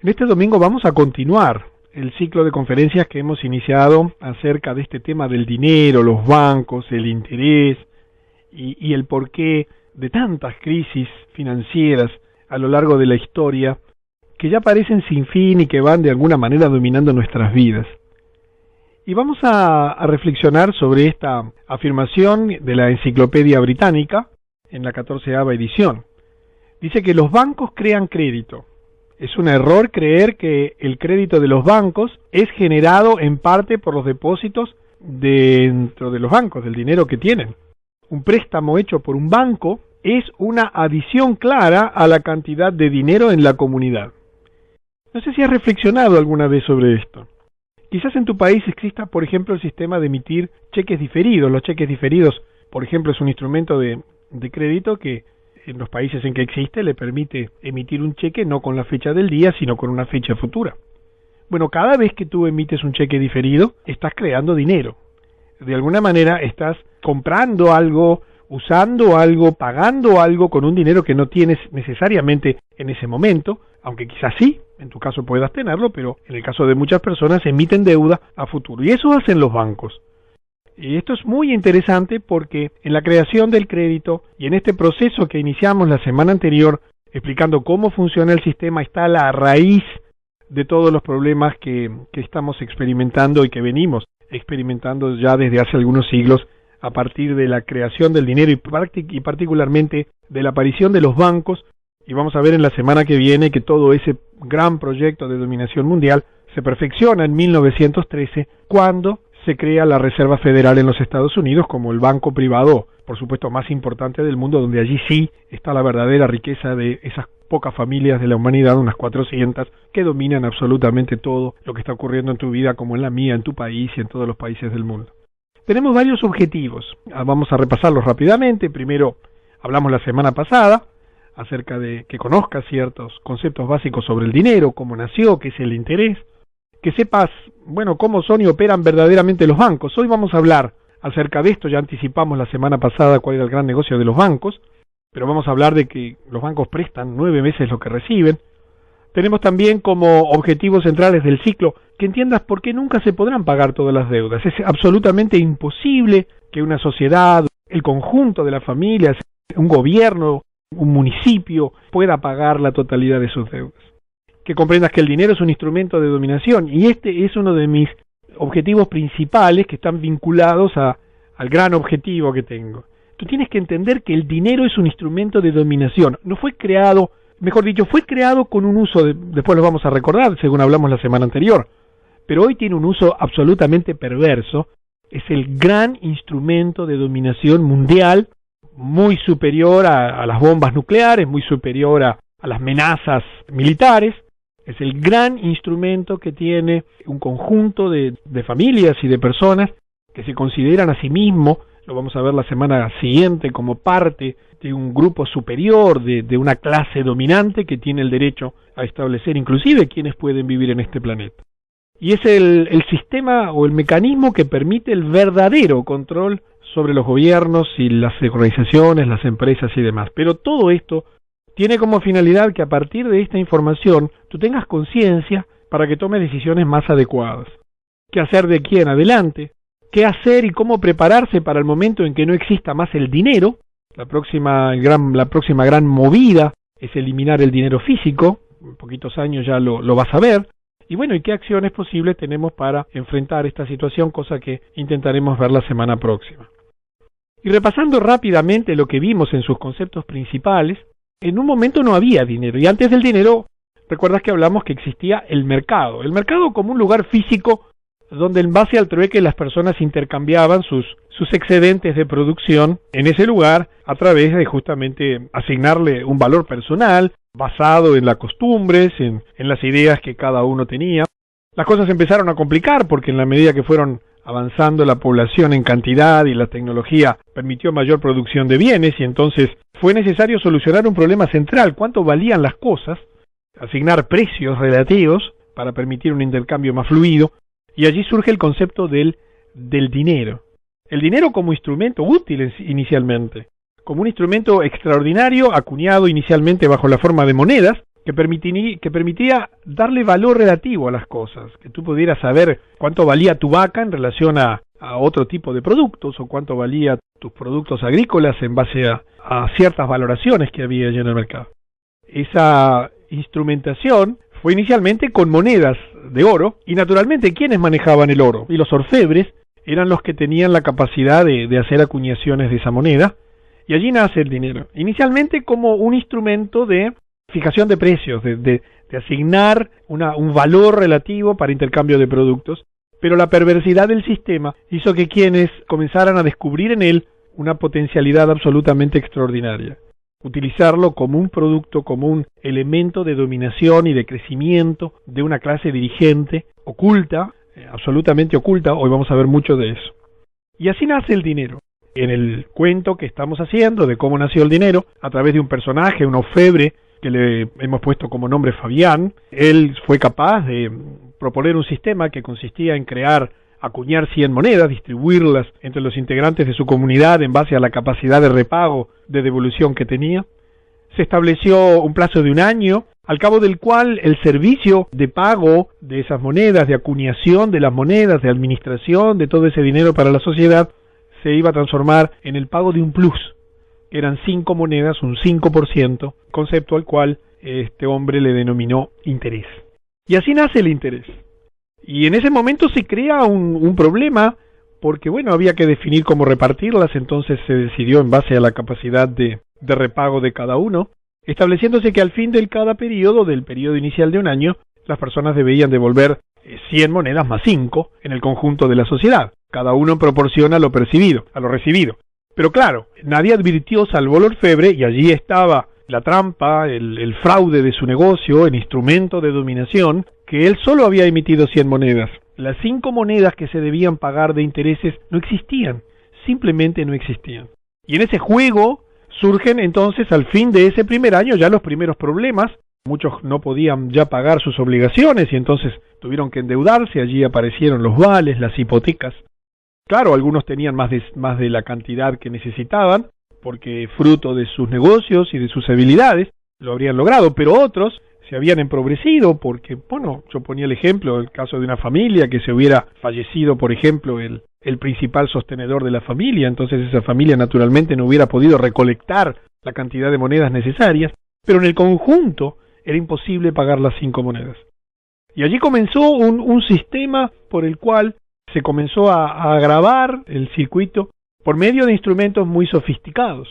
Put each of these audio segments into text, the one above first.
En este domingo vamos a continuar el ciclo de conferencias que hemos iniciado acerca de este tema del dinero, los bancos, el interés y el porqué de tantas crisis financieras a lo largo de la historia que ya parecen sin fin y que van de alguna manera dominando nuestras vidas. Y vamos a reflexionar sobre esta afirmación de la Enciclopedia Británica en la 14ª edición. Dice que los bancos crean crédito. Es un error creer que el crédito de los bancos es generado en parte por los depósitos dentro de los bancos, del dinero que tienen. Un préstamo hecho por un banco es una adición clara a la cantidad de dinero en la comunidad. No sé si has reflexionado alguna vez sobre esto. Quizás en tu país exista, por ejemplo, el sistema de emitir cheques diferidos. Los cheques diferidos, por ejemplo, es un instrumento de crédito que en los países en que existe le permite emitir un cheque no con la fecha del día, sino con una fecha futura. Bueno, cada vez que tú emites un cheque diferido, estás creando dinero. De alguna manera estás comprando algo, usando algo, pagando algo con un dinero que no tienes necesariamente en ese momento, aunque quizás sí, en tu caso puedas tenerlo, pero en el caso de muchas personas emiten deuda a futuro. Y eso hacen los bancos. Y esto es muy interesante porque en la creación del crédito y en este proceso que iniciamos la semana anterior, explicando cómo funciona el sistema, está la raíz de todos los problemas que estamos experimentando y que venimos experimentando ya desde hace algunos siglos a partir de la creación del dinero y particularmente de la aparición de los bancos. Y vamos a ver en la semana que viene que todo ese gran proyecto de dominación mundial se perfecciona en 1913 cuando se crea la Reserva Federal en los Estados Unidos como el banco privado, por supuesto, más importante del mundo, donde allí sí está la verdadera riqueza de esas pocas familias de la humanidad, unas 400, que dominan absolutamente todo lo que está ocurriendo en tu vida, como en la mía, en tu país y en todos los países del mundo. Tenemos varios objetivos, vamos a repasarlos rápidamente. Primero, hablamos la semana pasada acerca de que conozcas ciertos conceptos básicos sobre el dinero, cómo nació, qué es el interés, que sepas, bueno, cómo son y operan verdaderamente los bancos. Hoy vamos a hablar acerca de esto, ya anticipamos la semana pasada cuál era el gran negocio de los bancos, pero vamos a hablar de que los bancos prestan 9 veces lo que reciben. Tenemos también como objetivos centrales del ciclo que entiendas por qué nunca se podrán pagar todas las deudas. Es absolutamente imposible que una sociedad, el conjunto de las familias, un gobierno, un municipio pueda pagar la totalidad de sus deudas. Que comprendas que el dinero es un instrumento de dominación y este es uno de mis objetivos principales que están vinculados al gran objetivo que tengo. Tú tienes que entender que el dinero es un instrumento de dominación. No fue creado, mejor dicho, fue creado con un uso, después lo vamos a recordar según hablamos la semana anterior, pero hoy tiene un uso absolutamente perverso. Es el gran instrumento de dominación mundial, muy superior a las bombas nucleares, muy superior a las amenazas militares. Es el gran instrumento que tiene un conjunto de familias y de personas que se consideran a sí mismos, lo vamos a ver la semana siguiente, como parte de un grupo superior, de una clase dominante que tiene el derecho a establecer inclusive quiénes pueden vivir en este planeta. Y es el sistema o el mecanismo que permite el verdadero control sobre los gobiernos y las organizaciones, las empresas y demás. Pero todo esto tiene como finalidad que a partir de esta información tú tengas conciencia para que tomes decisiones más adecuadas. ¿Qué hacer de aquí en adelante? ¿Qué hacer y cómo prepararse para el momento en que no exista más el dinero? La próxima gran movida es eliminar el dinero físico. En poquitos años ya lo vas a ver. Y bueno, ¿y qué acciones posibles tenemos para enfrentar esta situación? Cosa que intentaremos ver la semana próxima. Y repasando rápidamente lo que vimos en sus conceptos principales, en un momento no había dinero, y antes del dinero, recuerdas que hablamos que existía el mercado como un lugar físico donde en base al trueque las personas intercambiaban sus excedentes de producción en ese lugar a través de justamente asignarle un valor personal basado en las costumbres, en las ideas que cada uno tenía. Las cosas empezaron a complicar porque en la medida que fueron avanzando la población en cantidad y la tecnología permitió mayor producción de bienes y entonces fue necesario solucionar un problema central: cuánto valían las cosas, asignar precios relativos para permitir un intercambio más fluido, y allí surge el concepto del dinero. El dinero como instrumento útil inicialmente, como un instrumento extraordinario acuñado inicialmente bajo la forma de monedas, que permitía darle valor relativo a las cosas, que tú pudieras saber cuánto valía tu vaca en relación a otro tipo de productos, o cuánto valía tus productos agrícolas en base a ciertas valoraciones que había allí en el mercado. Esa instrumentación fue inicialmente con monedas de oro, y naturalmente, ¿quiénes manejaban el oro? Y los orfebres eran los que tenían la capacidad de hacer acuñaciones de esa moneda, y allí nace el dinero. Inicialmente como un instrumento de fijación de precios, de asignar un valor relativo para intercambio de productos, pero la perversidad del sistema hizo que quienes comenzaran a descubrir en él una potencialidad absolutamente extraordinaria. Utilizarlo como un producto, como un elemento de dominación y de crecimiento de una clase dirigente oculta, absolutamente oculta. Hoy vamos a ver mucho de eso. Y así nace el dinero. En el cuento que estamos haciendo de cómo nació el dinero, a través de un personaje, un orfebre, que le hemos puesto como nombre Fabián, él fue capaz de proponer un sistema que consistía en acuñar 100 monedas, distribuirlas entre los integrantes de su comunidad en base a la capacidad de repago, de devolución que tenía. Se estableció un plazo de 1 año, al cabo del cual el servicio de pago de esas monedas, de acuñación de las monedas, de administración de todo ese dinero para la sociedad, se iba a transformar en el pago de un plus. Eran 5 monedas, un 5%, concepto al cual este hombre le denominó interés. Y así nace el interés. Y en ese momento se crea un problema, porque bueno, había que definir cómo repartirlas, entonces se decidió en base a la capacidad de repago de cada uno, estableciéndose que al fin de cada periodo, del periodo inicial de 1 año, las personas debían devolver 100 monedas más 5 en el conjunto de la sociedad, cada uno en proporción a lo recibido. Pero claro, nadie advirtió salvo el orfebre, y allí estaba la trampa, el fraude de su negocio, el instrumento de dominación, que él solo había emitido 100 monedas. Las 5 monedas que se debían pagar de intereses no existían, simplemente no existían. Y en ese juego surgen entonces al fin de ese primer año ya los primeros problemas. Muchos no podían ya pagar sus obligaciones y entonces tuvieron que endeudarse. Allí aparecieron los vales, las hipotecas. Claro, algunos tenían más de la cantidad que necesitaban, porque fruto de sus negocios y de sus habilidades lo habrían logrado, pero otros se habían empobrecido porque, bueno, yo ponía el ejemplo, el caso de una familia que se hubiera fallecido, por ejemplo, el principal sostenedor de la familia, entonces esa familia naturalmente no hubiera podido recolectar la cantidad de monedas necesarias, pero en el conjunto era imposible pagar las 5 monedas. Y allí comenzó un sistema por el cual se comenzó a agravar el circuito por medio de instrumentos muy sofisticados.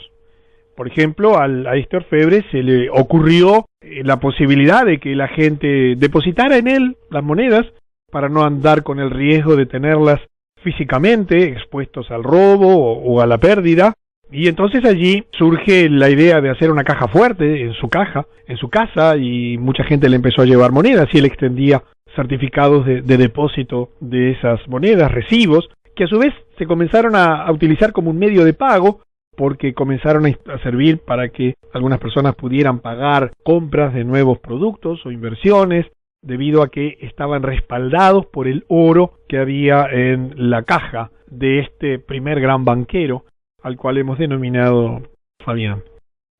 Por ejemplo, a este orfebre se le ocurrió la posibilidad de que la gente depositara en él las monedas para no andar con el riesgo de tenerlas físicamente expuestos al robo o a la pérdida. Y entonces allí surge la idea de hacer una caja fuerte en su casa, y mucha gente le empezó a llevar monedas y él extendía certificados de depósito de esas monedas, recibos, que a su vez se comenzaron a utilizar como un medio de pago, porque comenzaron a servir para que algunas personas pudieran pagar compras de nuevos productos o inversiones, debido a que estaban respaldados por el oro que había en la caja de este primer gran banquero, al cual hemos denominado Fabián.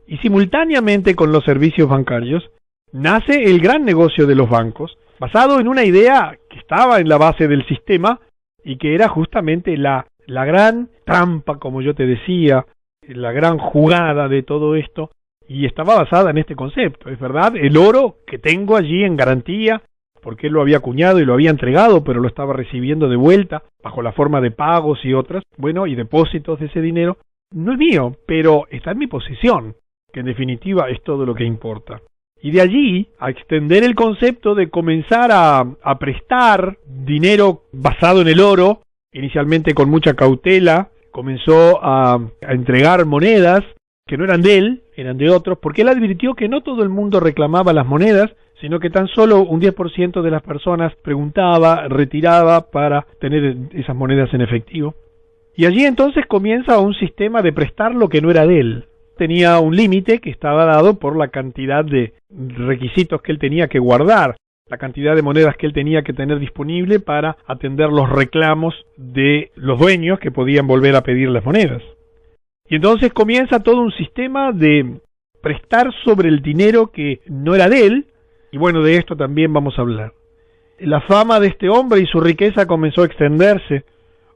Y simultáneamente con los servicios bancarios, nace el gran negocio de los bancos, basado en una idea que estaba en la base del sistema y que era justamente la gran trampa, como yo te decía, la gran jugada de todo esto, y estaba basada en este concepto. Es verdad, el oro que tengo allí en garantía, porque él lo había acuñado y lo había entregado, pero lo estaba recibiendo de vuelta, bajo la forma de pagos y otras, bueno, y depósitos de ese dinero, no es mío, pero está en mi posesión, que en definitiva es todo lo que importa. Y de allí a extender el concepto de comenzar a prestar dinero basado en el oro, inicialmente con mucha cautela, comenzó a entregar monedas que no eran de él, eran de otros, porque él advirtió que no todo el mundo reclamaba las monedas, sino que tan solo un 10% de las personas preguntaba, retiraba para tener esas monedas en efectivo. Y allí entonces comienza un sistema de prestar lo que no era de él. Tenía un límite que estaba dado por la cantidad de requisitos que él tenía que guardar, la cantidad de monedas que él tenía que tener disponible para atender los reclamos de los dueños que podían volver a pedir las monedas. Y entonces comienza todo un sistema de prestar sobre el dinero que no era de él, y bueno, de esto también vamos a hablar. La fama de este hombre y su riqueza comenzó a extenderse,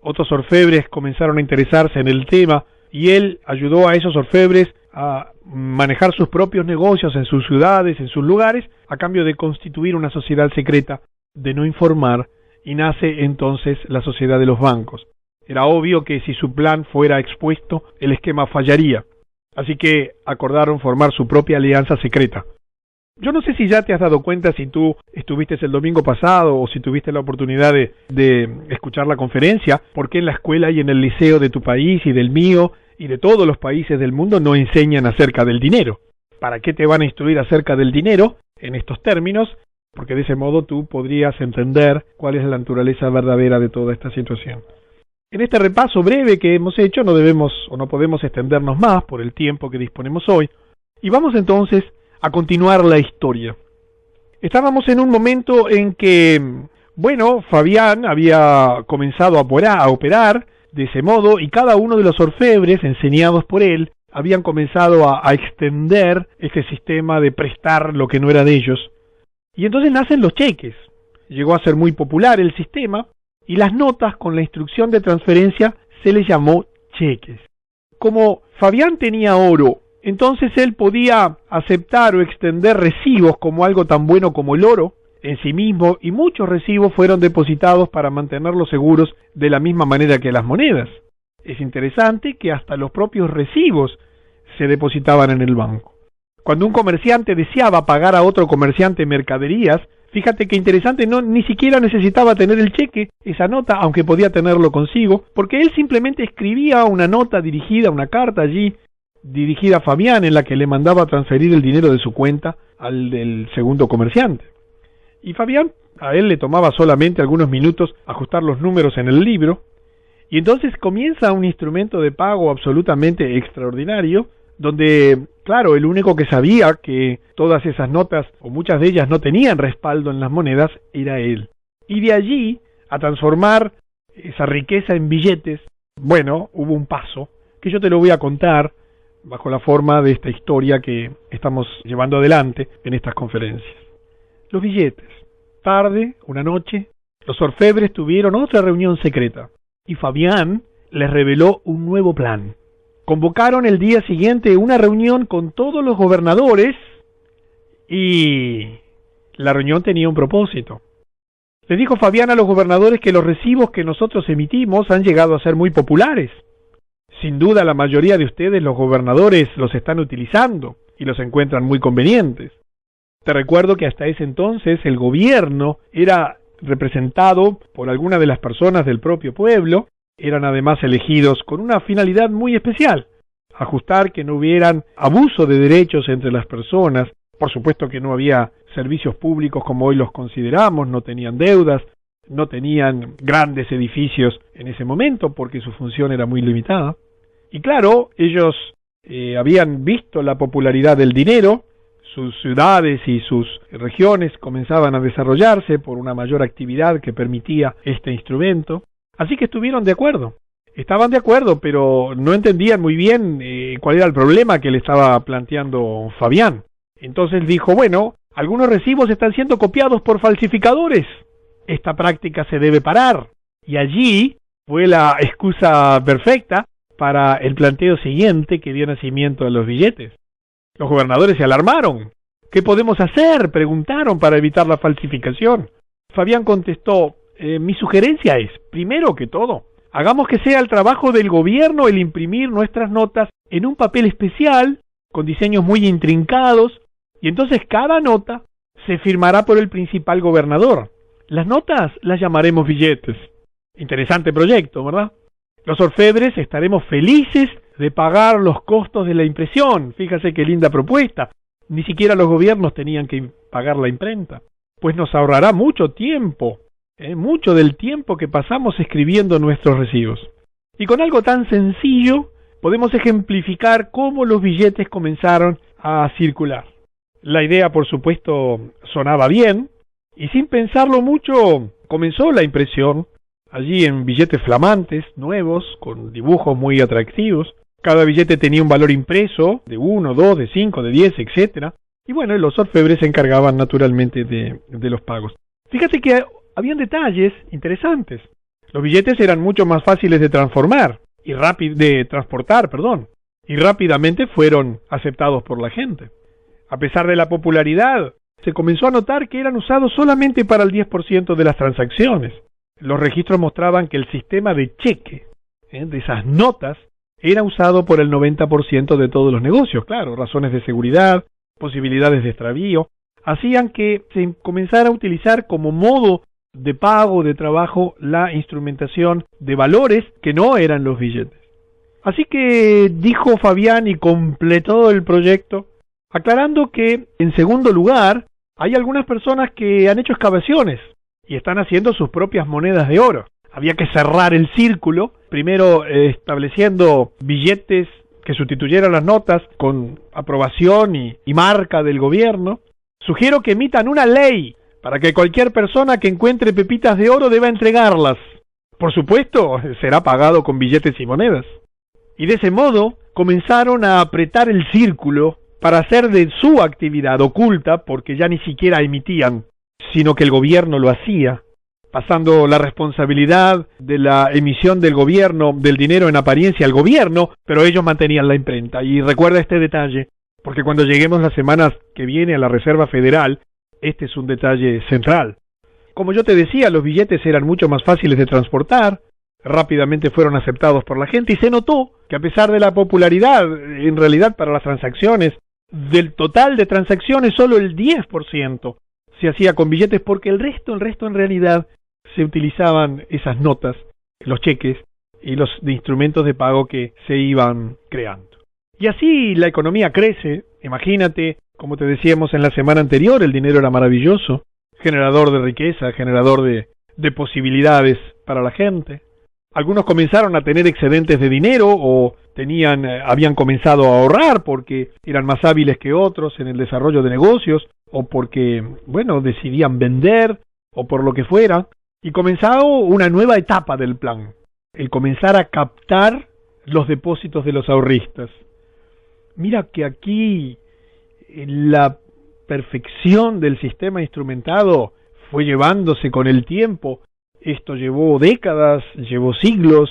otros orfebres comenzaron a interesarse en el tema, y él ayudó a esos orfebres a manejar sus propios negocios en sus ciudades, en sus lugares, a cambio de constituir una sociedad secreta, de no informar, y nace entonces la sociedad de los bancos. Era obvio que si su plan fuera expuesto, el esquema fallaría, así que acordaron formar su propia alianza secreta. Yo no sé si ya te has dado cuenta, si tú estuviste el domingo pasado o si tuviste la oportunidad de escuchar la conferencia, porque en la escuela y en el liceo de tu país y del mío y de todos los países del mundo no enseñan acerca del dinero. ¿Para qué te van a instruir acerca del dinero en estos términos? Porque de ese modo tú podrías entender cuál es la naturaleza verdadera de toda esta situación. En este repaso breve que hemos hecho no debemos o no podemos extendernos más por el tiempo que disponemos hoy, y vamos entonces a continuar la historia. Estábamos en un momento en que, bueno, Fabián había comenzado a operar de ese modo, y cada uno de los orfebres enseñados por él habían comenzado a extender este sistema de prestar lo que no era de ellos. Y entonces nacen los cheques. Llegó a ser muy popular el sistema, y las notas con la instrucción de transferencia se les llamó cheques. Como Fabián tenía oro, entonces él podía aceptar o extender recibos como algo tan bueno como el oro en sí mismo, y muchos recibos fueron depositados para mantenerlos seguros de la misma manera que las monedas. Es interesante que hasta los propios recibos se depositaban en el banco. Cuando un comerciante deseaba pagar a otro comerciante mercaderías, fíjate qué interesante, ni siquiera necesitaba tener el cheque, esa nota, aunque podía tenerlo consigo, porque él simplemente escribía una nota dirigida, una carta allí, dirigida a Fabián, en la que le mandaba transferir el dinero de su cuenta al del segundo comerciante. Y Fabián, a él le tomaba solamente algunos minutos ajustar los números en el libro, y entonces comienza un instrumento de pago absolutamente extraordinario, donde, claro, el único que sabía que todas esas notas, o muchas de ellas, no tenían respaldo en las monedas, era él. Y de allí, a transformar esa riqueza en billetes, bueno, hubo un paso, que yo te lo voy a contar, bajo la forma de esta historia que estamos llevando adelante en estas conferencias. Los billetes. Tarde, una noche, los orfebres tuvieron otra reunión secreta, y Fabián les reveló un nuevo plan. Convocaron el día siguiente una reunión con todos los gobernadores, y la reunión tenía un propósito. Les dijo Fabián a los gobernadores que los recibos que nosotros emitimos han llegado a ser muy populares. Sin duda la mayoría de ustedes, los gobernadores, los están utilizando y los encuentran muy convenientes. Te recuerdo que hasta ese entonces el gobierno era representado por alguna de las personas del propio pueblo, eran además elegidos con una finalidad muy especial, ajustar que no hubieran abuso de derechos entre las personas. Por supuesto que no había servicios públicos como hoy los consideramos, no tenían deudas, no tenían grandes edificios en ese momento porque su función era muy limitada. Y claro, ellos habían visto la popularidad del dinero, sus ciudades y sus regiones comenzaban a desarrollarse por una mayor actividad que permitía este instrumento, así que estuvieron de acuerdo. Estaban de acuerdo, pero no entendían muy bien cuál era el problema que le estaba planteando Fabián. Entonces dijo, bueno, algunos recibos están siendo copiados por falsificadores. Esta práctica se debe parar. Y allí fue la excusa perfecta para el planteo siguiente que dio nacimiento a los billetes. Los gobernadores se alarmaron. ¿Qué podemos hacer?, preguntaron, para evitar la falsificación. Fabián contestó, mi sugerencia es, primero que todo, hagamos que sea el trabajo del gobierno el imprimir nuestras notas en un papel especial, con diseños muy intrincados, y entonces cada nota se firmará por el principal gobernador. Las notas las llamaremos billetes. Interesante proyecto, ¿verdad? Los orfebres estaremos felices de pagar los costos de la impresión. Fíjase qué linda propuesta. Ni siquiera los gobiernos tenían que pagar la imprenta. Pues nos ahorrará mucho tiempo, mucho del tiempo que pasamos escribiendo nuestros recibos. Y con algo tan sencillo podemos ejemplificar cómo los billetes comenzaron a circular. La idea, por supuesto, sonaba bien, y sin pensarlo mucho comenzó la impresión, allí en billetes flamantes, nuevos, con dibujos muy atractivos. Cada billete tenía un valor impreso de 1, 2, de 5, de 10, etcétera. Y bueno, los orfebres se encargaban naturalmente de los pagos. Fíjate que habían detalles interesantes. Los billetes eran mucho más fáciles de transportar, y rápidamente fueron aceptados por la gente. A pesar de la popularidad, se comenzó a notar que eran usados solamente para el 10% de las transacciones. Los registros mostraban que el sistema de cheque, de esas notas, era usado por el 90% de todos los negocios. Claro, razones de seguridad, posibilidades de extravío, hacían que se comenzara a utilizar como modo de pago, de trabajo, la instrumentación de valores que no eran los billetes. Así que dijo Fabián y completó el proyecto, aclarando que, en segundo lugar, hay algunas personas que han hecho excavaciones y están haciendo sus propias monedas de oro. Había que cerrar el círculo, primero estableciendo billetes que sustituyeran las notas con aprobación y marca del gobierno. Sugiero que emitan una ley para que cualquier persona que encuentre pepitas de oro deba entregarlas. Por supuesto, será pagado con billetes y monedas. Y de ese modo comenzaron a apretar el círculo para hacer de su actividad oculta, porque ya ni siquiera emitían, sino que el gobierno lo hacía, pasando la responsabilidad de la emisión del gobierno, del dinero en apariencia al gobierno, pero ellos mantenían la imprenta. Y recuerda este detalle, porque cuando lleguemos las semanas que viene a la Reserva Federal, este es un detalle central. Como yo te decía, los billetes eran mucho más fáciles de transportar, rápidamente fueron aceptados por la gente y se notó que a pesar de la popularidad, en realidad para las transacciones, del total de transacciones solo el 10% se hacía con billetes, porque el resto en realidad se utilizaban esas notas, los cheques y los instrumentos de pago que se iban creando. Y así la economía crece. Imagínate, como te decíamos en la semana anterior, el dinero era maravilloso, generador de riqueza, generador de posibilidades para la gente. Algunos comenzaron a tener excedentes de dinero o habían comenzado a ahorrar porque eran más hábiles que otros en el desarrollo de negocios o porque, decidían vender o por lo que fuera. Y comenzó una nueva etapa del plan, el comenzar a captar los depósitos de los ahorristas. Mira que aquí la perfección del sistema instrumentado fue llevándose con el tiempo. Esto llevó décadas, llevó siglos.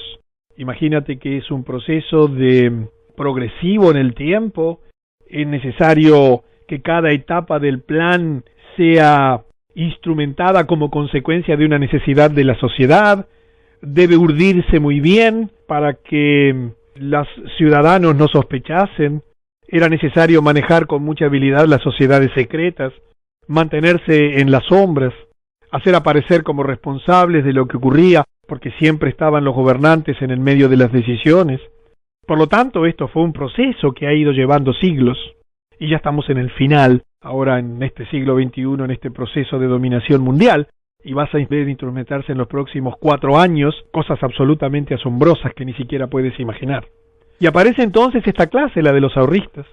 Imagínate que es un proceso progresivo en el tiempo. Es necesario que cada etapa del plan sea instrumentada como consecuencia de una necesidad de la sociedad. Debe urdirse muy bien para que los ciudadanos no sospechasen. Era necesario manejar con mucha habilidad las sociedades secretas, mantenerse en las sombras, hacer aparecer como responsables de lo que ocurría, porque siempre estaban los gobernantes en el medio de las decisiones. Por lo tanto, esto fue un proceso que ha ido llevando siglos, y ya estamos en el final, ahora en este siglo XXI, en este proceso de dominación mundial, y vas a ver instrumentarse en los próximos 4 años cosas absolutamente asombrosas que ni siquiera puedes imaginar. Y aparece entonces esta clase, la de los ahorristas.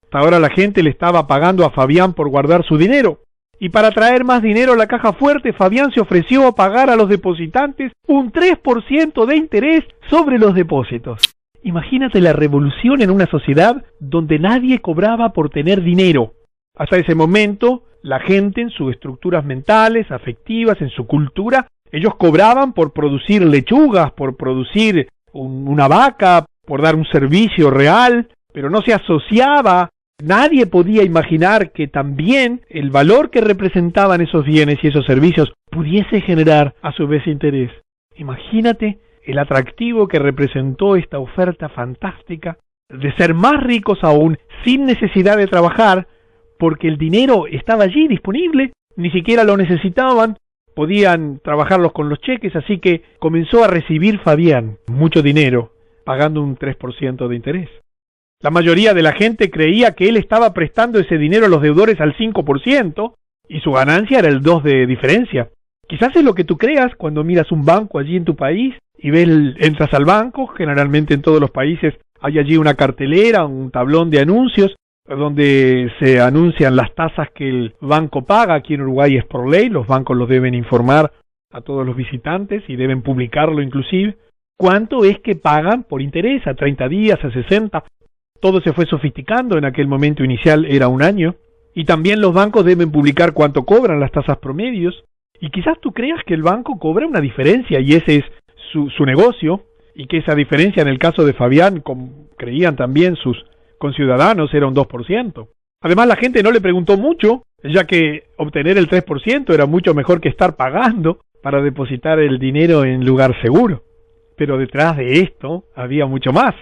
Hasta ahora la gente le estaba pagando a Fabián por guardar su dinero, y para traer más dinero a la caja fuerte, Fabián se ofreció a pagar a los depositantes un 3% de interés sobre los depósitos. Imagínate la revolución en una sociedad donde nadie cobraba por tener dinero. Hasta ese momento, la gente en sus estructuras mentales, afectivas, en su cultura, ellos cobraban por producir lechugas, por producir una vaca, por dar un servicio real, pero no se asociaba. Nadie podía imaginar que también el valor que representaban esos bienes y esos servicios pudiese generar a su vez interés. Imagínate el atractivo que representó esta oferta fantástica de ser más ricos aún sin necesidad de trabajar, porque el dinero estaba allí disponible, ni siquiera lo necesitaban, podían trabajarlos con los cheques, así que comenzó a recibir Fabián mucho dinero, pagando un 3% de interés. La mayoría de la gente creía que él estaba prestando ese dinero a los deudores al 5% y su ganancia era el 2% de diferencia. Quizás es lo que tú creas cuando miras un banco allí en tu país y entras al banco. Generalmente en todos los países hay allí una cartelera, un tablón de anuncios donde se anuncian las tasas que el banco paga. Aquí en Uruguay es por ley, los bancos los deben informar a todos los visitantes y deben publicarlo inclusive. ¿Cuánto es que pagan por interés? ¿A 30 días, a 60? Todo se fue sofisticando, en aquel momento inicial era 1 año. Y también los bancos deben publicar cuánto cobran, las tasas promedios. Y quizás tú creas que el banco cobra una diferencia y ese es su negocio, y que esa diferencia en el caso de Fabián, como creían también sus conciudadanos, era un 2%. Además, la gente no le preguntó mucho, ya que obtener el 3% era mucho mejor que estar pagando para depositar el dinero en lugar seguro. Pero detrás de esto había mucho más.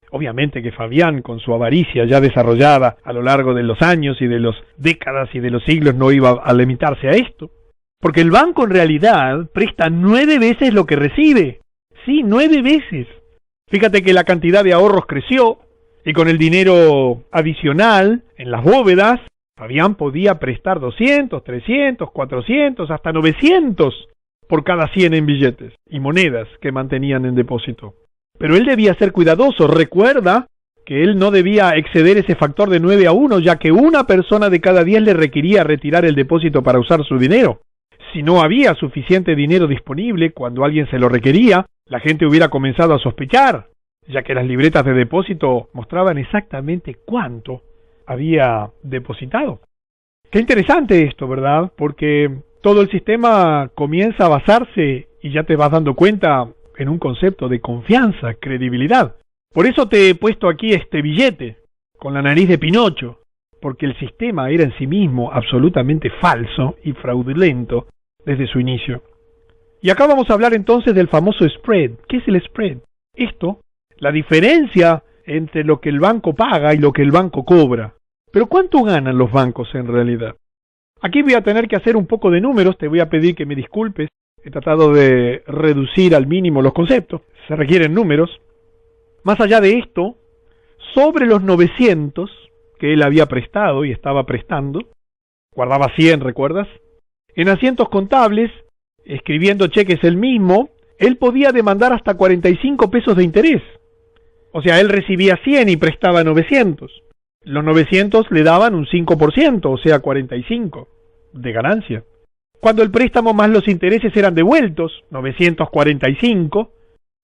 Obviamente que Fabián, con su avaricia ya desarrollada a lo largo de los años y de las décadas y de los siglos, no iba a limitarse a esto. Porque el banco en realidad presta 9 veces lo que recibe. Sí, 9 veces. Fíjate que la cantidad de ahorros creció y con el dinero adicional en las bóvedas, Fabián podía prestar 200, 300, 400, hasta 900 por cada 100 en billetes y monedas que mantenían en depósito. Pero él debía ser cuidadoso. Recuerda que él no debía exceder ese factor de 9 a 1, ya que una persona de cada 10 le requería retirar el depósito para usar su dinero. Si no había suficiente dinero disponible cuando alguien se lo requería, la gente hubiera comenzado a sospechar, ya que las libretas de depósito mostraban exactamente cuánto había depositado. Qué interesante esto, ¿verdad? Porque todo el sistema comienza a basarse, y ya te vas dando cuenta, en un concepto de confianza, credibilidad. Por eso te he puesto aquí este billete, con la nariz de Pinocho, porque el sistema era en sí mismo absolutamente falso y fraudulento desde su inicio. Y acá vamos a hablar entonces del famoso spread. ¿Qué es el spread? Esto, la diferencia entre lo que el banco paga y lo que el banco cobra. Pero ¿cuánto ganan los bancos en realidad? Aquí voy a tener que hacer un poco de números, te voy a pedir que me disculpes. He tratado de reducir al mínimo los conceptos, se requieren números. Más allá de esto, sobre los 900 que él había prestado y estaba prestando, guardaba 100, ¿recuerdas? En asientos contables, escribiendo cheques él mismo, él podía demandar hasta 45 pesos de interés. O sea, él recibía 100 y prestaba 900. Los 900 le daban un 5%, o sea, 45 de ganancia. Cuando el préstamo más los intereses eran devueltos, 945,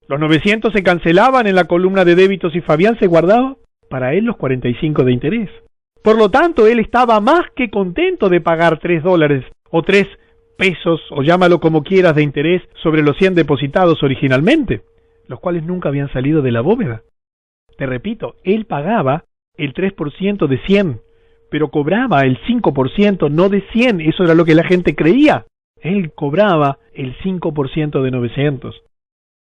los 900 se cancelaban en la columna de débitos y Fabián se guardaba para él los 45 de interés. Por lo tanto, él estaba más que contento de pagar $3 o 3 pesos, o llámalo como quieras, de interés sobre los 100 depositados originalmente, los cuales nunca habían salido de la bóveda. Te repito, él pagaba el 3% de 100, pero cobraba el 5% no de 100, eso era lo que la gente creía. Él cobraba el 5% de 900.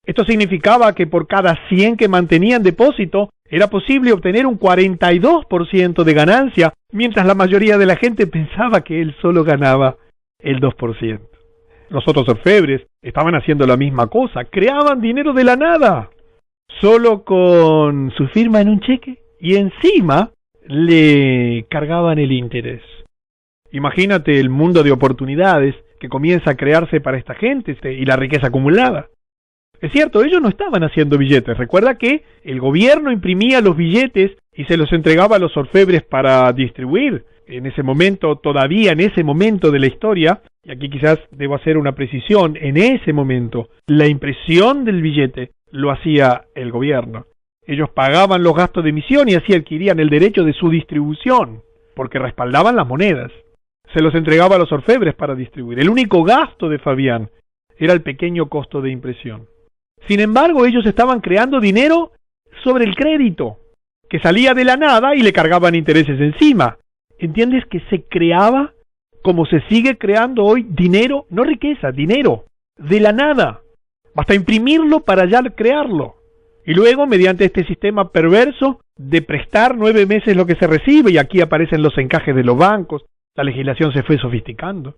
Esto significaba que por cada 100 que mantenía en depósito, era posible obtener un 42% de ganancia, mientras la mayoría de la gente pensaba que él solo ganaba el 2%. Los otros orfebres estaban haciendo la misma cosa, creaban dinero de la nada, solo con su firma en un cheque, y encima le cargaban el interés. Imagínate el mundo de oportunidades que comienza a crearse para esta gente y la riqueza acumulada. Es cierto, ellos no estaban haciendo billetes. Recuerda que el gobierno imprimía los billetes y se los entregaba a los orfebres para distribuir. En ese momento, todavía en ese momento de la historia, y aquí quizás debo hacer una precisión, en ese momento, la impresión del billete lo hacía el gobierno. Ellos pagaban los gastos de emisión y así adquirían el derecho de su distribución, porque respaldaban las monedas. Se los entregaba a los orfebres para distribuir. El único gasto de Fabián era el pequeño costo de impresión. Sin embargo, ellos estaban creando dinero sobre el crédito, que salía de la nada y le cargaban intereses encima. ¿Entiendes que se creaba, como se sigue creando hoy, dinero, no riqueza, dinero, de la nada? Basta imprimirlo para ya crearlo. Y luego, mediante este sistema perverso de prestar 9 meses lo que se recibe, y aquí aparecen los encajes de los bancos, la legislación se fue sofisticando.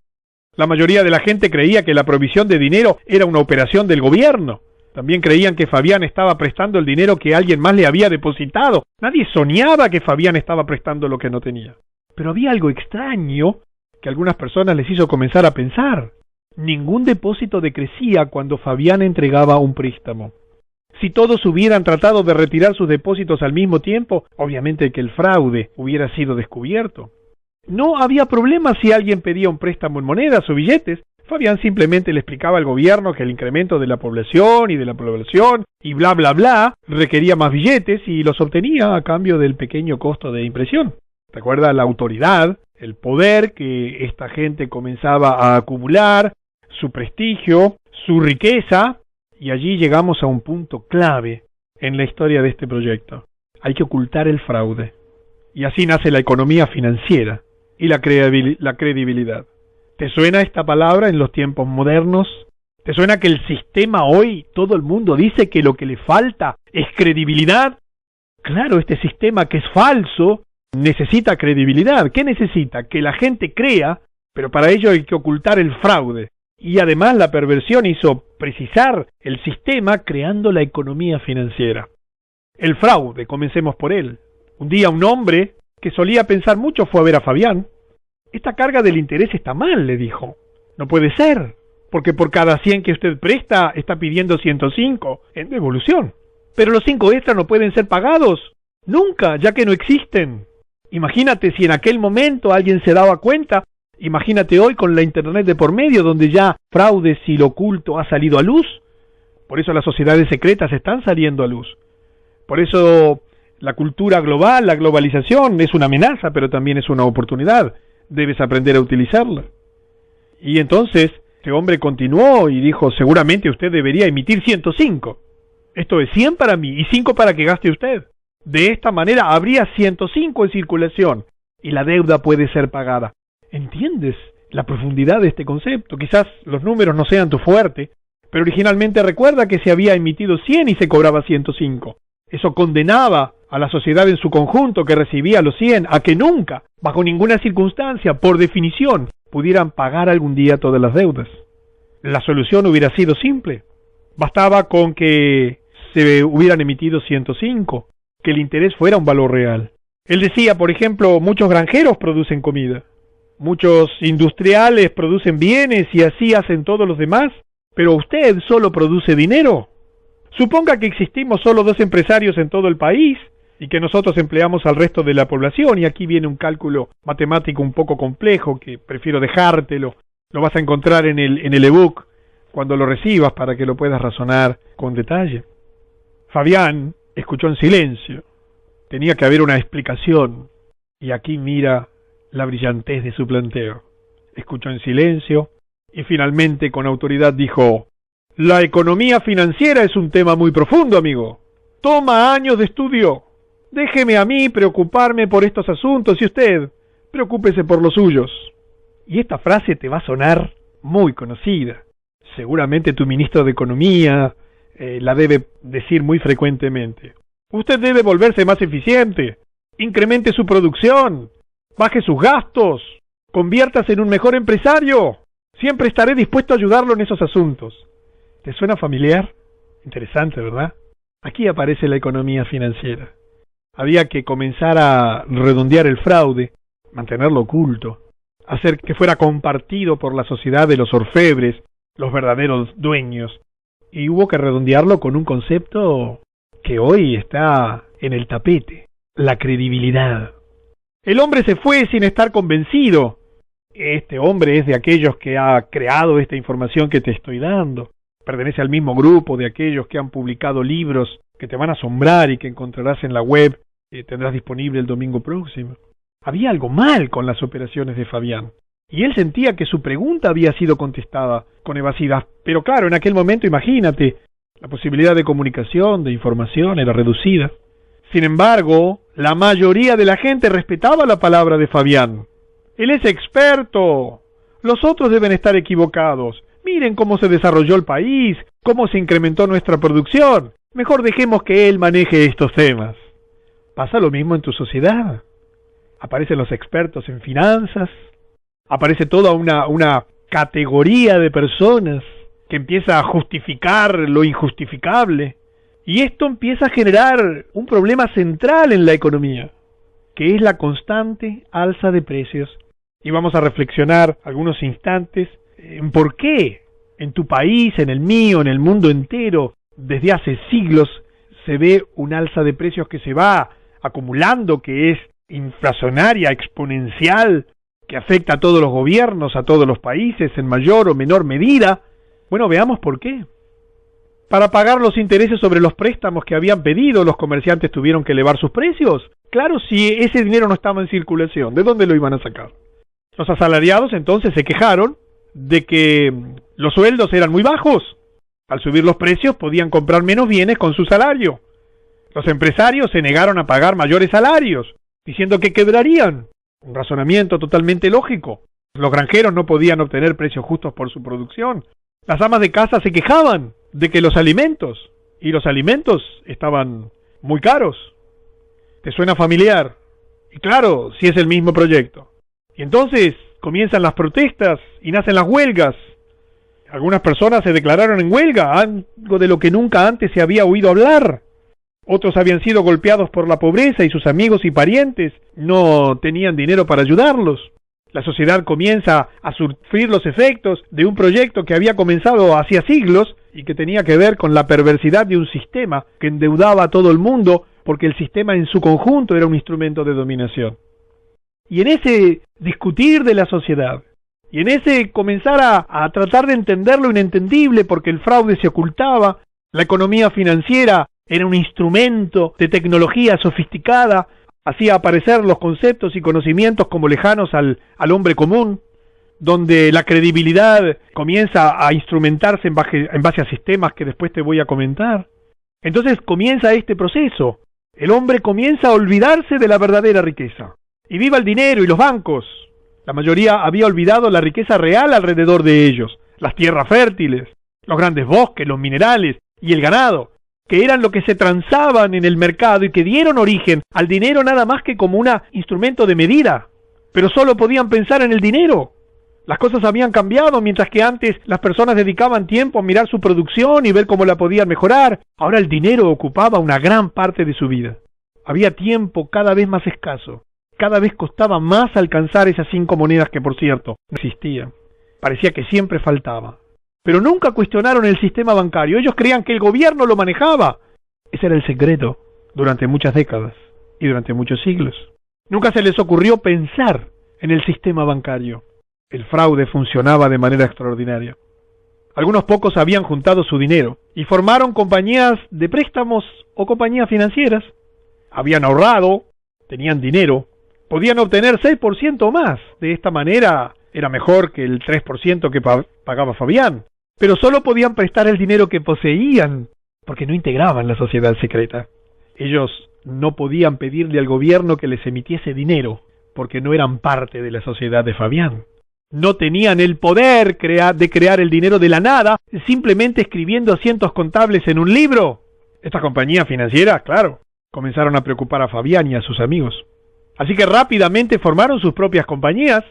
La mayoría de la gente creía que la provisión de dinero era una operación del gobierno. También creían que Fabián estaba prestando el dinero que alguien más le había depositado. Nadie soñaba que Fabián estaba prestando lo que no tenía. Pero había algo extraño que a algunas personas les hizo comenzar a pensar. Ningún depósito decrecía cuando Fabián entregaba un préstamo. Si todos hubieran tratado de retirar sus depósitos al mismo tiempo, obviamente que el fraude hubiera sido descubierto. No había problema si alguien pedía un préstamo en monedas o billetes. Fabián simplemente le explicaba al gobierno que el incremento de la población y de la población y bla bla bla requería más billetes y los obtenía a cambio del pequeño costo de impresión. Recuerda la autoridad, el poder que esta gente comenzaba a acumular, su prestigio, su riqueza, y allí llegamos a un punto clave en la historia de este proyecto. Hay que ocultar el fraude. Y así nace la economía financiera y la credibilidad. ¿Te suena esta palabra en los tiempos modernos? ¿Te suena que el sistema hoy, todo el mundo dice que lo que le falta es credibilidad? Claro, este sistema que es falso necesita credibilidad. ¿Qué necesita? Que la gente crea, pero para ello hay que ocultar el fraude. Y además la perversión hizo precisar el sistema creando la economía financiera. El fraude, comencemos por él. Un día un hombre que solía pensar mucho fue a ver a Fabián. Esta carga del interés está mal, le dijo. No puede ser, porque por cada 100 que usted presta está pidiendo 105 en devolución. Pero los 5 extras no pueden ser pagados. Nunca, ya que no existen. Imagínate si en aquel momento alguien se daba cuenta. Imagínate hoy con la internet de por medio, donde ya fraudes y lo oculto ha salido a luz. Por eso las sociedades secretas están saliendo a luz. Por eso la cultura global, la globalización, es una amenaza, pero también es una oportunidad. Debes aprender a utilizarla. Y entonces, este hombre continuó y dijo, seguramente usted debería emitir 105. Esto es 100 para mí y 5 para que gaste usted. De esta manera habría 105 en circulación y la deuda puede ser pagada. ¿Entiendes la profundidad de este concepto? Quizás los números no sean tu fuerte, pero originalmente recuerda que se había emitido 100 y se cobraba 105. Eso condenaba a la sociedad en su conjunto que recibía los 100 a que nunca, bajo ninguna circunstancia, por definición, pudieran pagar algún día todas las deudas. La solución hubiera sido simple. Bastaba con que se hubieran emitido 105, que el interés fuera un valor real. Él decía, por ejemplo, muchos granjeros producen comida, muchos industriales producen bienes y así hacen todos los demás, pero usted solo produce dinero. Suponga que existimos solo 2 empresarios en todo el país y que nosotros empleamos al resto de la población, y aquí viene un cálculo matemático un poco complejo que prefiero dejártelo. Lo vas a encontrar en el ebook cuando lo recibas para que lo puedas razonar con detalle. Fabián escuchó en silencio. Tenía que haber una explicación, y aquí mira la brillantez de su planteo. Escuchó en silencio y finalmente con autoridad dijo: la economía financiera es un tema muy profundo, amigo. Toma años de estudio. Déjeme a mí preocuparme por estos asuntos y usted, preocúpese por los suyos. Y esta frase te va a sonar muy conocida. Seguramente tu ministro de Economía la debe decir muy frecuentemente. Usted debe volverse más eficiente. Incremente su producción. Baje sus gastos. Conviértase en un mejor empresario. Siempre estaré dispuesto a ayudarlo en esos asuntos. ¿Te suena familiar? Interesante, ¿verdad? Aquí aparece la economía financiera. Había que comenzar a redondear el fraude, mantenerlo oculto, hacer que fuera compartido por la sociedad de los orfebres, los verdaderos dueños, y hubo que redondearlo con un concepto que hoy está en el tapete: la credibilidad. El hombre se fue sin estar convencido. Este hombre es de aquellos que ha creado esta información que te estoy dando. Pertenece al mismo grupo de aquellos que han publicado libros que te van a asombrar y que encontrarás en la web que tendrás disponible el domingo próximo. Había algo mal con las operaciones de Fabián, y él sentía que su pregunta había sido contestada con evasividad. Pero claro, en aquel momento, imagínate, la posibilidad de comunicación, de información, era reducida. Sin embargo, la mayoría de la gente respetaba la palabra de Fabián. Él es experto. Los otros deben estar equivocados. Miren cómo se desarrolló el país, cómo se incrementó nuestra producción. Mejor dejemos que él maneje estos temas. Pasa lo mismo en tu sociedad. Aparecen los expertos en finanzas, aparece toda una categoría de personas que empieza a justificar lo injustificable. Y esto empieza a generar un problema central en la economía, que es la constante alza de precios. Y vamos a reflexionar algunos instantes en por qué en tu país, en el mío, en el mundo entero, desde hace siglos se ve un alza de precios que se va acumulando, que es inflacionaria, exponencial, que afecta a todos los gobiernos, a todos los países, en mayor o menor medida. Bueno, veamos por qué. Para pagar los intereses sobre los préstamos que habían pedido, los comerciantes tuvieron que elevar sus precios. Claro, si ese dinero no estaba en circulación, ¿de dónde lo iban a sacar? Los asalariados entonces se quejaron de que los sueldos eran muy bajos. Al subir los precios podían comprar menos bienes con su salario. Los empresarios se negaron a pagar mayores salarios, diciendo que quebrarían. Un razonamiento totalmente lógico. Los granjeros no podían obtener precios justos por su producción. Las amas de casa se quejaban de que los alimentos estaban muy caros. ¿Te suena familiar? Y claro, si es el mismo proyecto. Y entonces comienzan las protestas y nacen las huelgas. Algunas personas se declararon en huelga, algo de lo que nunca antes se había oído hablar. Otros habían sido golpeados por la pobreza y sus amigos y parientes no tenían dinero para ayudarlos. La sociedad comienza a sufrir los efectos de un proyecto que había comenzado hacía siglos y que tenía que ver con la perversidad de un sistema que endeudaba a todo el mundo porque el sistema en su conjunto era un instrumento de dominación. Y en ese discutir de la sociedad, y en ese comenzar a tratar de entender lo inentendible porque el fraude se ocultaba, la economía financiera era un instrumento de tecnología sofisticada, hacía aparecer los conceptos y conocimientos como lejanos al hombre común, donde la credibilidad comienza a instrumentarse en base a sistemas que después te voy a comentar. Entonces comienza este proceso. El hombre comienza a olvidarse de la verdadera riqueza. Y viva el dinero y los bancos. La mayoría había olvidado la riqueza real alrededor de ellos, las tierras fértiles, los grandes bosques, los minerales y el ganado, que eran lo que se transaban en el mercado y que dieron origen al dinero nada más que como un instrumento de medida. Pero solo podían pensar en el dinero. Las cosas habían cambiado, mientras que antes las personas dedicaban tiempo a mirar su producción y ver cómo la podían mejorar. Ahora el dinero ocupaba una gran parte de su vida. Había tiempo cada vez más escaso. Cada vez costaba más alcanzar esas 5 monedas que, por cierto, no existían. Parecía que siempre faltaba. Pero nunca cuestionaron el sistema bancario. Ellos creían que el gobierno lo manejaba. Ese era el secreto durante muchas décadas y durante muchos siglos. Nunca se les ocurrió pensar en el sistema bancario. El fraude funcionaba de manera extraordinaria. Algunos pocos habían juntado su dinero y formaron compañías de préstamos o compañías financieras. Habían ahorrado, tenían dinero, podían obtener 6% o más. De esta manera era mejor que el 3% que pagaba Fabián. Pero solo podían prestar el dinero que poseían, porque no integraban la sociedad secreta. Ellos no podían pedirle al gobierno que les emitiese dinero, porque no eran parte de la sociedad de Fabián. No tenían el poder de crear el dinero de la nada, simplemente escribiendo asientos contables en un libro. Estas compañías financieras, claro, comenzaron a preocupar a Fabián y a sus amigos. Así que rápidamente formaron sus propias compañías.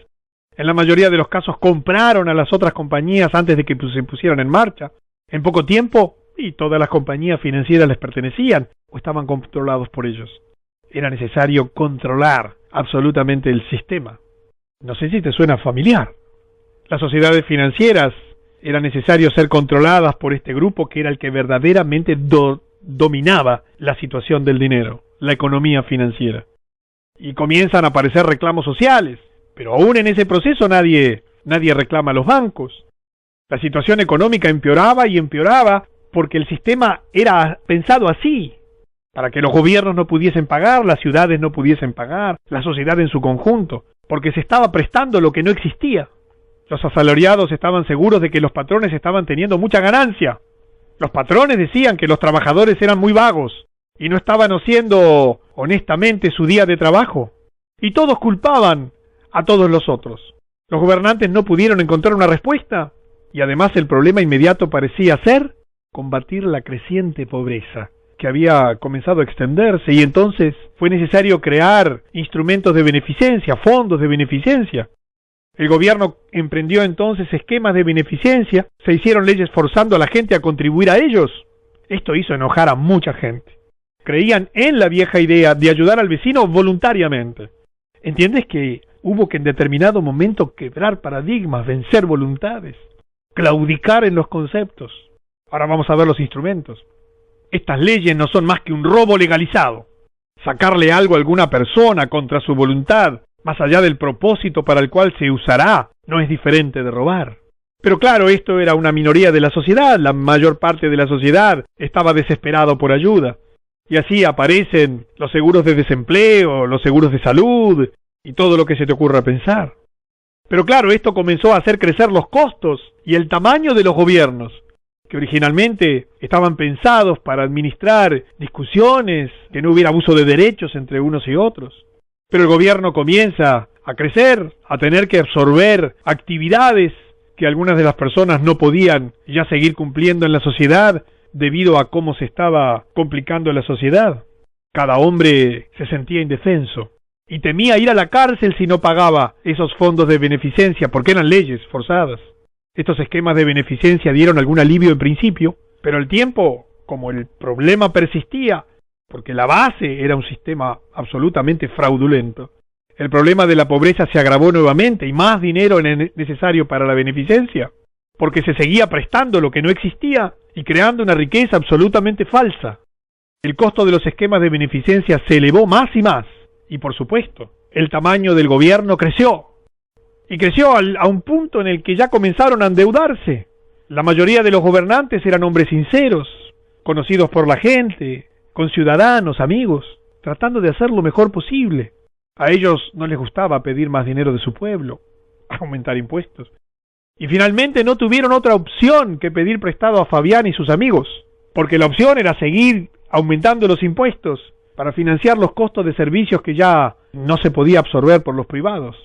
En la mayoría de los casos compraron a las otras compañías antes de que se pusieran en marcha. En poco tiempo, y todas las compañías financieras les pertenecían o estaban controlados por ellos. Era necesario controlar absolutamente el sistema. No sé si te suena familiar. Las sociedades financieras era necesario ser controladas por este grupo que era el que verdaderamente dominaba la situación del dinero, la economía financiera. Y comienzan a aparecer reclamos sociales. Pero aún en ese proceso nadie reclama a los bancos. La situación económica empeoraba y empeoraba porque el sistema era pensado así, para que los gobiernos no pudiesen pagar, las ciudades no pudiesen pagar, la sociedad en su conjunto, porque se estaba prestando lo que no existía. Los asalariados estaban seguros de que los patrones estaban teniendo mucha ganancia. Los patrones decían que los trabajadores eran muy vagos y no estaban haciendo honestamente su día de trabajo. Y todos culpaban a todos los otros. Los gobernantes no pudieron encontrar una respuesta y además el problema inmediato parecía ser combatir la creciente pobreza que había comenzado a extenderse y entonces fue necesario crear instrumentos de beneficencia, fondos de beneficencia. El gobierno emprendió entonces esquemas de beneficencia, se hicieron leyes forzando a la gente a contribuir a ellos. Esto hizo enojar a mucha gente. Creían en la vieja idea de ayudar al vecino voluntariamente. ¿Entiendes que hubo que en determinado momento quebrar paradigmas, vencer voluntades, claudicar en los conceptos? Ahora vamos a ver los instrumentos. Estas leyes no son más que un robo legalizado. Sacarle algo a alguna persona contra su voluntad, más allá del propósito para el cual se usará, no es diferente de robar. Pero claro, esto era una minoría de la sociedad, la mayor parte de la sociedad estaba desesperado por ayuda. Y así aparecen los seguros de desempleo, los seguros de salud y todo lo que se te ocurra pensar. Pero claro, esto comenzó a hacer crecer los costos y el tamaño de los gobiernos, que originalmente estaban pensados para administrar discusiones, que no hubiera abuso de derechos entre unos y otros. Pero el gobierno comienza a crecer, a tener que absorber actividades que algunas de las personas no podían ya seguir cumpliendo en la sociedad debido a cómo se estaba complicando la sociedad. Cada hombre se sentía indefenso y temía ir a la cárcel si no pagaba esos fondos de beneficencia, porque eran leyes forzadas. Estos esquemas de beneficencia dieron algún alivio en principio, pero al tiempo, como el problema persistía, porque la base era un sistema absolutamente fraudulento, el problema de la pobreza se agravó nuevamente y más dinero era necesario para la beneficencia, porque se seguía prestando lo que no existía y creando una riqueza absolutamente falsa. El costo de los esquemas de beneficencia se elevó más y más, y por supuesto, el tamaño del gobierno creció. Y creció a un punto en el que ya comenzaron a endeudarse. La mayoría de los gobernantes eran hombres sinceros, conocidos por la gente, con ciudadanos, amigos, tratando de hacer lo mejor posible. A ellos no les gustaba pedir más dinero de su pueblo, aumentar impuestos. Y finalmente no tuvieron otra opción que pedir prestado a Fabián y sus amigos, porque la opción era seguir aumentando los impuestos para financiar los costos de servicios que ya no se podía absorber por los privados.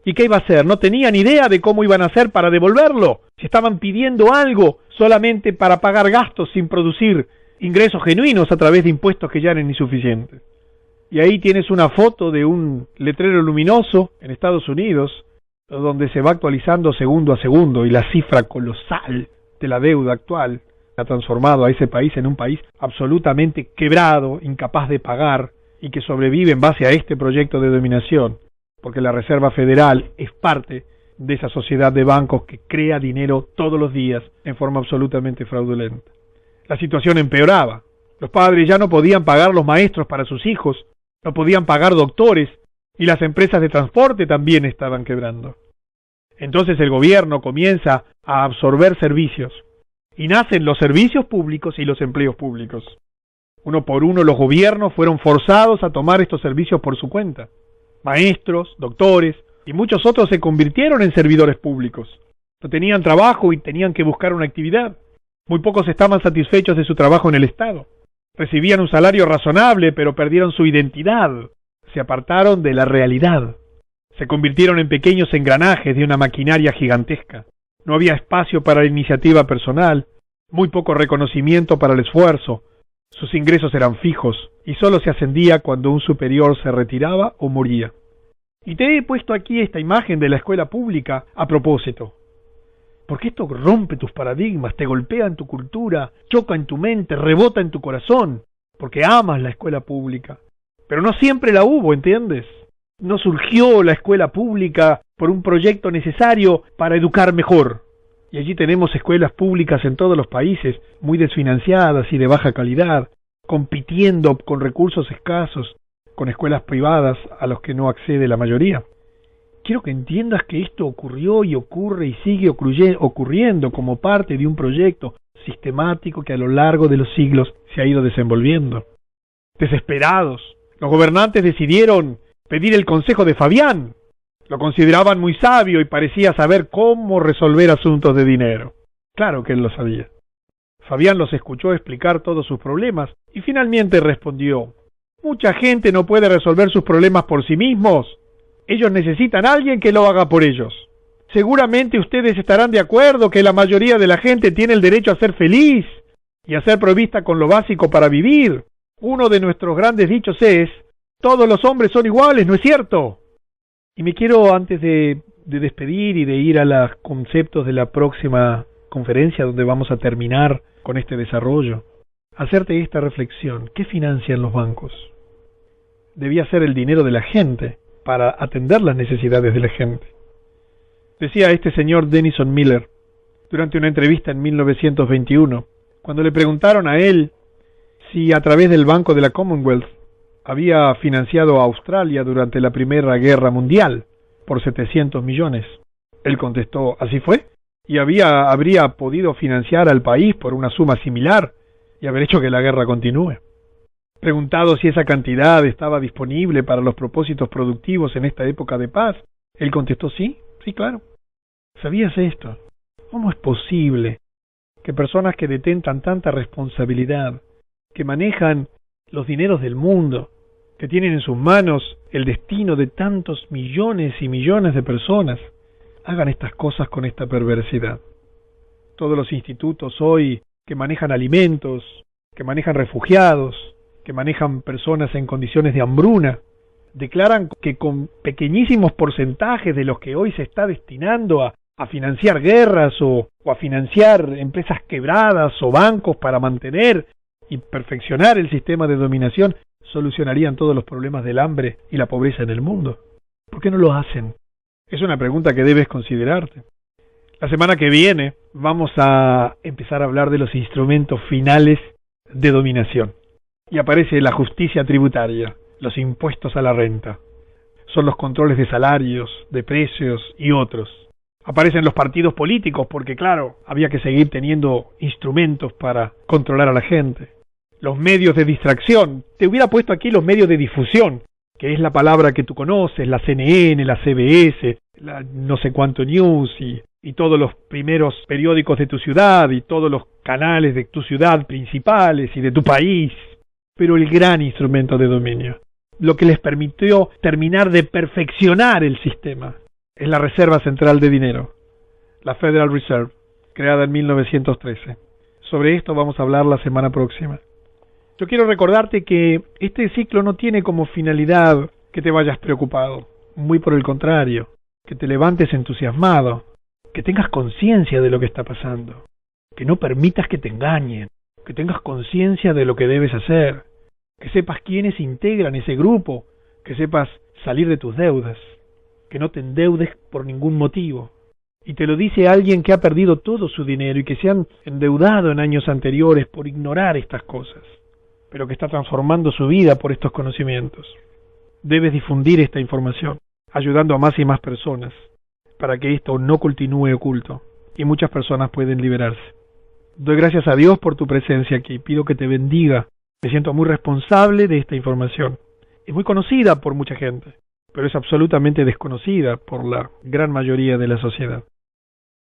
¿Y qué iba a hacer? No tenían idea de cómo iban a hacer para devolverlo. Si estaban pidiendo algo solamente para pagar gastos sin producir ingresos genuinos a través de impuestos que ya eran insuficientes. Y ahí tienes una foto de un letrero luminoso en Estados Unidos, donde se va actualizando segundo a segundo y la cifra colosal de la deuda actual ha transformado a ese país en un país absolutamente quebrado, incapaz de pagar y que sobrevive en base a este proyecto de dominación, porque la Reserva Federal es parte de esa sociedad de bancos que crea dinero todos los días en forma absolutamente fraudulenta. La situación empeoraba. Los padres ya no podían pagar los maestros para sus hijos, no podían pagar doctores y las empresas de transporte también estaban quebrando. Entonces el gobierno comienza a absorber servicios y nacen los servicios públicos y los empleos públicos. Uno por uno los gobiernos fueron forzados a tomar estos servicios por su cuenta. Maestros, doctores y muchos otros se convirtieron en servidores públicos. No tenían trabajo y tenían que buscar una actividad. Muy pocos estaban satisfechos de su trabajo en el Estado. Recibían un salario razonable, pero perdieron su identidad. Se apartaron de la realidad. Se convirtieron en pequeños engranajes de una maquinaria gigantesca. No había espacio para la iniciativa personal, muy poco reconocimiento para el esfuerzo. Sus ingresos eran fijos y solo se ascendía cuando un superior se retiraba o moría. Y te he puesto aquí esta imagen de la escuela pública a propósito, porque esto rompe tus paradigmas, te golpea en tu cultura, choca en tu mente, rebota en tu corazón, porque amas la escuela pública. Pero no siempre la hubo, ¿entiendes? No surgió la escuela pública por un proyecto necesario para educar mejor. Y allí tenemos escuelas públicas en todos los países, muy desfinanciadas y de baja calidad, compitiendo con recursos escasos, con escuelas privadas a los que no accede la mayoría. Quiero que entiendas que esto ocurrió y ocurre y sigue ocurriendo como parte de un proyecto sistemático que a lo largo de los siglos se ha ido desenvolviendo. Desesperados, los gobernantes decidieron pedir el consejo de Fabián. Lo consideraban muy sabio y parecía saber cómo resolver asuntos de dinero. Claro que él lo sabía. Fabián los escuchó explicar todos sus problemas y finalmente respondió: mucha gente no puede resolver sus problemas por sí mismos. Ellos necesitan a alguien que lo haga por ellos. Seguramente ustedes estarán de acuerdo que la mayoría de la gente tiene el derecho a ser feliz y a ser provista con lo básico para vivir. Uno de nuestros grandes dichos es: todos los hombres son iguales, ¿no es cierto? Y me quiero, antes de despedir y de ir a los conceptos de la próxima conferencia, donde vamos a terminar con este desarrollo, hacerte esta reflexión. ¿Qué financian los bancos? Debía ser el dinero de la gente para atender las necesidades de la gente. Decía este señor Denison Miller, durante una entrevista en 1921, cuando le preguntaron a él si a través del Banco de la Commonwealth había financiado a Australia durante la Primera Guerra Mundial por 700 millones. Él contestó, ¿así fue? Y habría podido financiar al país por una suma similar y haber hecho que la guerra continúe. Preguntado si esa cantidad estaba disponible para los propósitos productivos en esta época de paz, él contestó, sí, claro. ¿Sabías esto? ¿Cómo es posible que personas que detentan tanta responsabilidad, que manejan los dineros del mundo, que tienen en sus manos el destino de tantos millones y millones de personas, hagan estas cosas con esta perversidad? Todos los institutos hoy que manejan alimentos, que manejan refugiados, que manejan personas en condiciones de hambruna, declaran que con pequeñísimos porcentajes de los que hoy se está destinando a financiar guerras o a financiar empresas quebradas o bancos para mantener y perfeccionar el sistema de dominación, solucionarían todos los problemas del hambre y la pobreza en el mundo. ¿Por qué no lo hacen? Es una pregunta que debes considerarte. La semana que viene vamos a empezar a hablar de los instrumentos finales de dominación. Y aparece la justicia tributaria, los impuestos a la renta. Son los controles de salarios, de precios y otros. Aparecen los partidos políticos porque, claro, había que seguir teniendo instrumentos para controlar a la gente. Los medios de distracción. Te hubiera puesto aquí los medios de difusión, que es la palabra que tú conoces, la CNN, la CBS, la no sé cuánto news y todos los primeros periódicos de tu ciudad y todos los canales de tu ciudad principales y de tu país. Pero el gran instrumento de dominio, lo que les permitió terminar de perfeccionar el sistema, es la Reserva Central de Dinero, la Federal Reserve, creada en 1913. Sobre esto vamos a hablar la semana próxima. Yo quiero recordarte que este ciclo no tiene como finalidad que te vayas preocupado, muy por el contrario, que te levantes entusiasmado, que tengas conciencia de lo que está pasando, que no permitas que te engañen, que tengas conciencia de lo que debes hacer, que sepas quiénes integran ese grupo, que sepas salir de tus deudas, que no te endeudes por ningún motivo. Y te lo dice alguien que ha perdido todo su dinero y que se han endeudado en años anteriores por ignorar estas cosas, pero que está transformando su vida por estos conocimientos. Debes difundir esta información, ayudando a más y más personas, para que esto no continúe oculto y muchas personas pueden liberarse. Doy gracias a Dios por tu presencia aquí. Pido que te bendiga. Me siento muy responsable de esta información. Es muy conocida por mucha gente, pero es absolutamente desconocida por la gran mayoría de la sociedad.